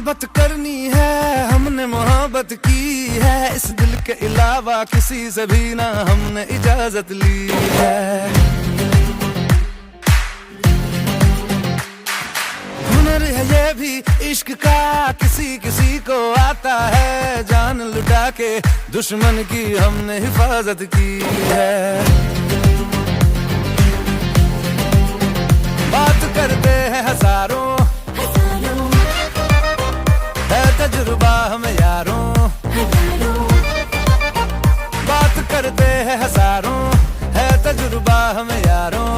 मोहब्बत करनी है, हमने मोहब्बत की है, इस दिल के अलावा किसी से भी ना हमने इजाजत ली है। हुनर है ये भी इश्क का, किसी किसी को आता है, जान लुटा के दुश्मन की हमने हिफाजत की है। बात करते हैं हजारों, है तजुर्बा हमें यारों, बात करते हैं हजारों, है तजुर्बा हमें यारों।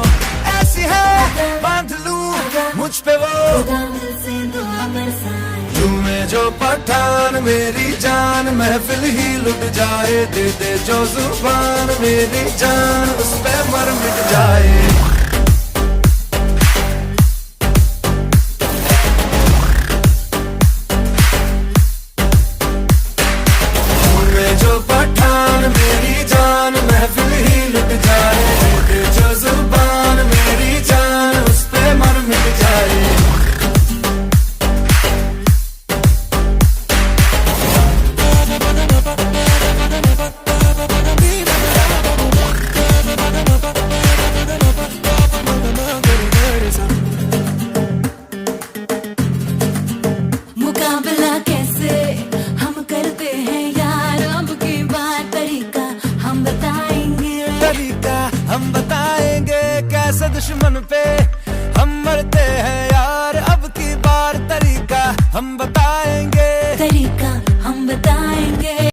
ऐसी है बांध लूं मुझ पे वो झूमे जो पठान, मेरी जान महफिल ही लुट जाए, दे दे जो जुबान, मेरी जान उस पे मर मिट जाए। जो पठान, मेरी जान महफिल ही लुट जाए, दे जो जुबान, मेरी जान उस पे मर मिट जाए। मुकाबला कैसे हम करते हैं यार, अब की बात तरीका हम बताएंगे, कैसे दुश्मन पे हम मरते हैं यार, अब की बार तरीका हम